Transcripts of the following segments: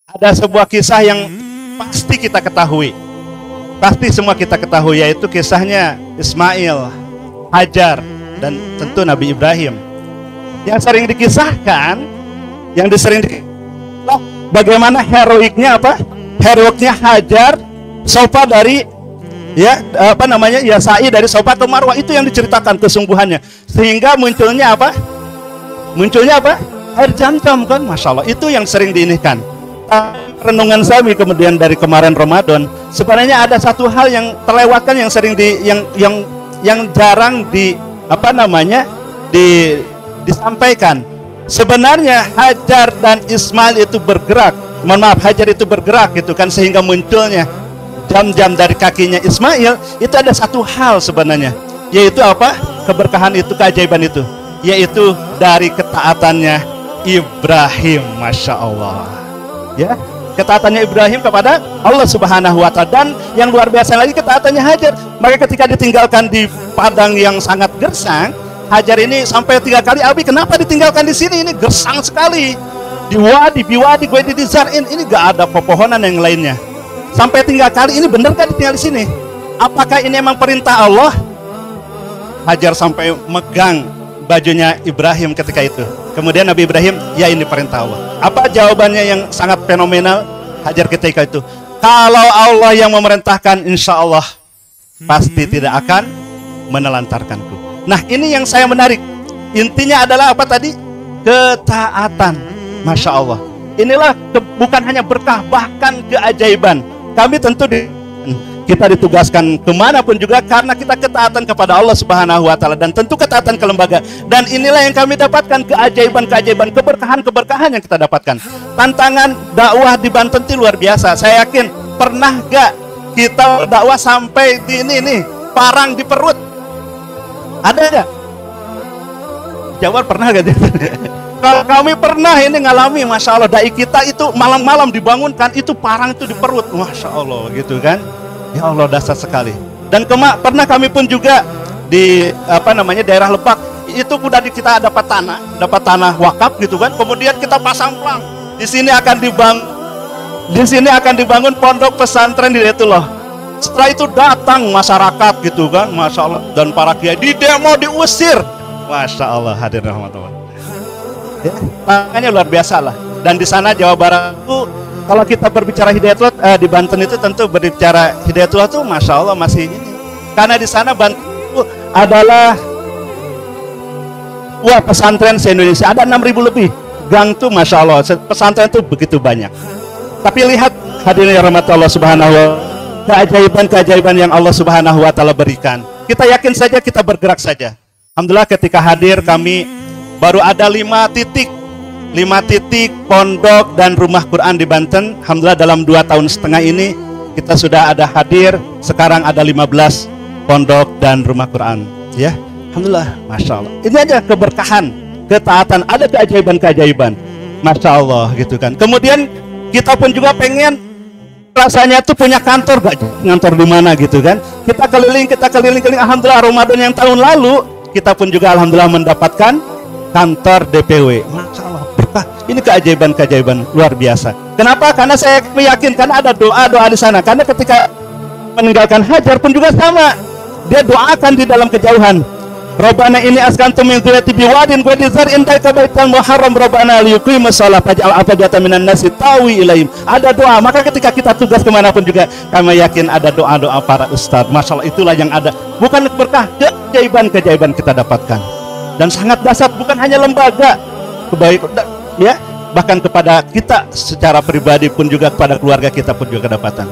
ada sebuah kisah yang pasti kita ketahui. Pasti semua kita ketahui, yaitu kisahnya Ismail, Hajar, dan tentu Nabi Ibrahim. Yang sering dikisahkan, bagaimana heroiknya Heroiknya Hajar sofa dari sa'i dari sofa ke Marwah, itu yang diceritakan kesungguhannya. Sehingga munculnya air Zamzam kan, masya Allah. Itu yang sering diinihkan. Renungan kami kemudian dari kemarin Ramadan, sebenarnya ada satu hal yang terlewatkan, yang sering yang jarang disampaikan. Sebenarnya Hajar dan Ismail itu bergerak, Hajar itu bergerak gitu kan, sehingga munculnya jam-jam dari kakinya Ismail. Itu ada satu hal sebenarnya, yaitu keberkahan itu, keajaiban itu, yaitu dari ketaatannya Ibrahim, masya Allah, ya, ketaatannya Ibrahim kepada Allah Subhanahu wa Ta'ala. Dan yang luar biasa lagi ketaatannya Hajar. Maka ketika ditinggalkan di padang yang sangat gersang, Hajar ini sampai 3 kali, Abi kenapa ditinggalkan di sini, ini gersang sekali, di wadi gue di Zar'in, ini gak ada pepohonan yang lainnya. Sampai 3 kali, ini benar kan ditinggal di sini? Apakah ini memang perintah Allah? Hajar sampai megang bajunya Ibrahim ketika itu. Kemudian Nabi Ibrahim, ya ini perintah Allah. Apa jawabannya yang sangat fenomenal Hajar ketika itu? Kalau Allah yang memerintahkan, insya Allah pasti tidak akan menelantarkanku. Nah, ini yang saya menarik. Intinya adalah apa tadi? Ketaatan. Masya Allah. Inilah bukan hanya berkah, bahkan keajaiban. Kami tentu kita ditugaskan kemanapun juga karena kita ketaatan kepada Allah Subhanahu wa Ta'ala, dan tentu ketaatan ke lembaga. Dan inilah yang kami dapatkan, keajaiban-keajaiban, keberkahan yang kita dapatkan. Tantangan dakwah di Banten itu luar biasa. Saya yakin, pernah gak kita dakwah sampai di ini parang di perut? Ada gak? Jawab pernah gak? Kalau kami pernah ini ngalami, masya Allah, dai kita itu malam-malam dibangunkan, itu parang itu di perut, masya Allah gitu kan. Ya Allah, dasar sekali. Dan pernah kami pun juga di daerah Lebak, itu udah kita dapat tanah wakaf gitu kan. Kemudian kita pasang plang, di sini akan dibangun pondok pesantren di itu loh. Setelah itu datang masyarakat gitu kan, masya Allah, dan para kiai di demo, diusir, masya Allah, hadirin rahmatullah. Ya, makanya luar biasa lah. Dan di sana Jawa Barat itu, kalau kita berbicara Hidayatullah di Banten itu tentu berbicara Hidayatullah tuh masya Allah masih ini. Karena di sana Banten itu adalah pesantren se-Indonesia, ada 6.000 lebih gang tuh, masya Allah, pesantren itu begitu banyak. Tapi lihat hadirin yang rahmat Allah Subhanahu wa Ta'ala, keajaiban yang Allah Subhanahu wa Ta'ala berikan. Kita yakin saja, kita bergerak saja. Alhamdulillah ketika hadir kami baru ada 5 titik pondok dan rumah Quran di Banten. Alhamdulillah dalam 2,5 tahun ini kita sudah ada hadir, sekarang ada 15 pondok dan rumah Quran, ya. Alhamdulillah, masya Allah. Ini aja keberkahan, ketaatan, ada keajaiban, masya Allah gitu kan. Kemudian kita pun juga pengen rasanya tuh punya kantor, kantor di mana gitu kan. Kita keliling. Alhamdulillah Ramadan yang tahun lalu kita pun juga alhamdulillah mendapatkan kantor DPW. Masya Allah, berkah. Ini keajaiban luar biasa. Kenapa? Karena saya yakin, karena ada doa di sana. Karena ketika meninggalkan Hajar pun juga sama, dia doakan di dalam kejauhan. Rabbana ini askantum min dzurriyyati biwadin ghairi dzar'in inda baital muharram rabbana liyuqimus shalah faj'al afidatan minan nasi tawi ilaihim. Ada doa. Maka ketika kita tugas kemanapun juga, kami yakin ada doa-doa para ustadz. Masya Allah, itulah yang ada. Bukan berkah, keajaiban kita dapatkan. Dan sangat dahsyat, bukan hanya lembaga kebaikan, ya, bahkan kepada kita secara pribadi pun juga, kepada keluarga kita pun juga kedapatan.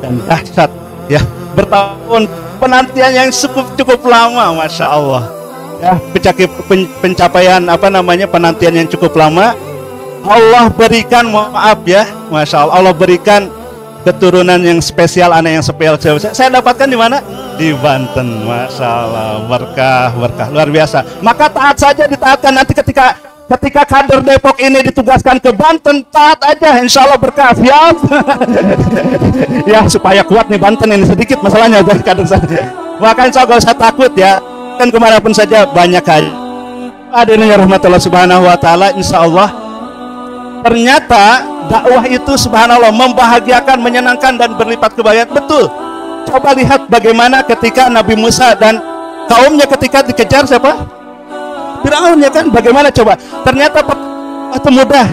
Dan dahsyat, ya, bertahun penantian yang cukup lama, masya Allah, ya, pencapaian penantian yang cukup lama. Allah berikan, maaf ya, masya Allah, Allah berikan keturunan yang spesial, anak yang spesial. Saya dapatkan di mana? Di Banten, masya Allah, berkah luar biasa. Maka taat saja, ditaatkan. Nanti ketika kader Depok ini ditugaskan ke Banten, taat aja, insya Allah berkah. Siap. Ya, supaya kuat nih Banten ini, sedikit masalahnya dari kader saya. Maka insya Allah saya takut ya, kan kemanapun saja banyak aja. Hadirin rahmatullah Subhanahu wa Ta'ala, insya Allah Ternyata dakwah itu subhanallah membahagiakan, menyenangkan dan berlipat kebahagiaan. Betul. Coba lihat bagaimana ketika Nabi Musa dan kaumnya ketika dikejar siapa? Firaun, ya kan? Bagaimana coba? Ternyata itu mudah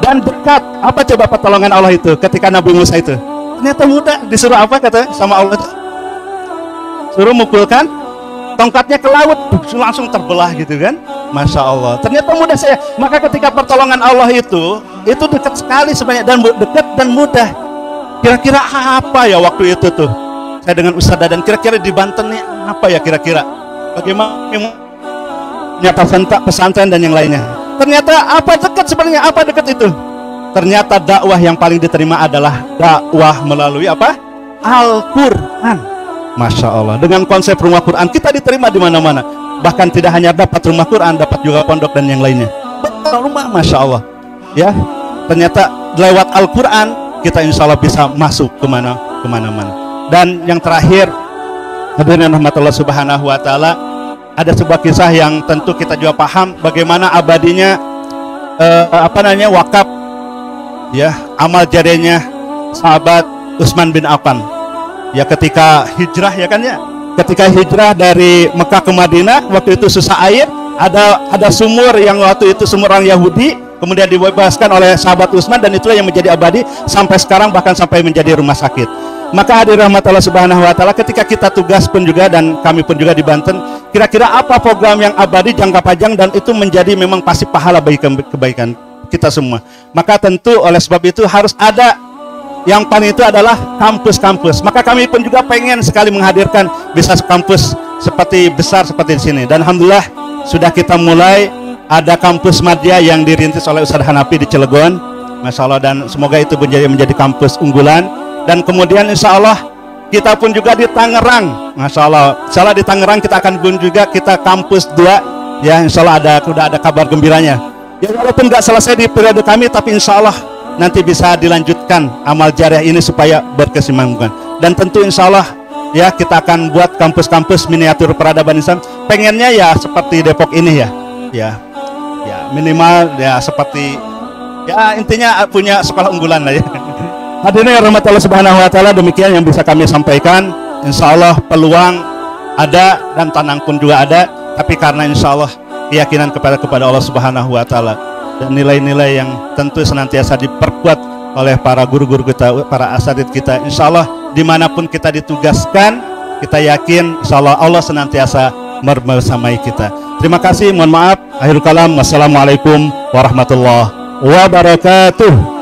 dan dekat. Apa coba pertolongan Allah itu ketika Nabi Musa itu? Ternyata mudah. Disuruh apa kata sama Allah? Suruh mukulkan tongkatnya ke laut, langsung terbelah gitu kan? Masya Allah. Ternyata mudah saya. Maka ketika pertolongan Allah itu dekat sekali sebenarnya, dan dekat dan mudah. Kira-kira apa ya waktu itu tuh? Saya dengan Ustaz Dadan, kira-kira di Banten nih apa ya kira-kira? Bagaimana pesantren dan yang lainnya? Ternyata apa dekat sebenarnya? Apa dekat itu? Ternyata dakwah yang paling diterima adalah dakwah melalui apa? Al-Quran. Masya Allah. Dengan konsep rumah Quran kita diterima di mana-mana. Bahkan tidak hanya dapat rumah Quran, dapat juga pondok dan yang lainnya. Betul rumah, Masya Allah. Ya, ternyata lewat Al-Quran kita insya Allah bisa masuk kemana-mana. Dan yang terakhir, hadirin rahmatullah subhanahu wa ta'ala, ada sebuah kisah yang tentu kita juga paham bagaimana abadinya wakaf ya, amal jariahnya sahabat Utsman bin Affan. Ya ketika hijrah ya kan ya, ketika hijrah dari Mekah ke Madinah, waktu itu susah air, ada sumur yang waktu itu sumur orang Yahudi, kemudian dibebaskan oleh sahabat Utsman, dan itulah yang menjadi abadi sampai sekarang, bahkan sampai menjadi rumah sakit. Maka hadirin rahmatullah subhanahu wa ta'ala, ketika kita tugas pun juga, dan kami pun juga di Banten, kira-kira apa program yang abadi jangka panjang dan itu menjadi memang pasti pahala bagi kebaikan kita semua. Maka tentu oleh sebab itu harus ada yang paling itu adalah kampus-kampus. Maka kami pun juga pengen sekali menghadirkan bisa kampus seperti besar seperti di sini. Dan alhamdulillah sudah kita mulai ada kampus Madya yang dirintis oleh Ustadz Hanafi di Cilegon, Masya Allah, dan semoga itu menjadi kampus unggulan. Dan kemudian insya Allah kita pun juga di Tangerang, Masya Allah. Insya Allah di Tangerang kita akan pun juga kita kampus 2 ya, insya Allah sudah ada kabar gembiranya. Ya walaupun nggak selesai di periode kami, tapi insya Allah nanti bisa dilanjutkan amal jariah ini supaya berkesinambungan. Dan tentu insya Allah ya kita akan buat kampus-kampus miniatur peradaban Islam. Pengennya ya seperti Depok ini ya minimal ya seperti ya intinya punya sekolah unggulan lah ya. Hadirin yang rahmatullah subhanahu wa ta'ala, demikian yang bisa kami sampaikan. Insya Allah peluang ada dan tanang pun juga ada, tapi karena insya Allah keyakinan kepada Allah subhanahu wa ta'ala dan nilai-nilai yang tentu senantiasa diperkuat oleh para guru-guru kita, para asatidz kita, insya Allah dimanapun kita ditugaskan, kita yakin insya Allah Allah senantiasa bersamai kita. Terima kasih, mohon maaf, akhirul kalam, wassalamualaikum warahmatullahi wabarakatuh.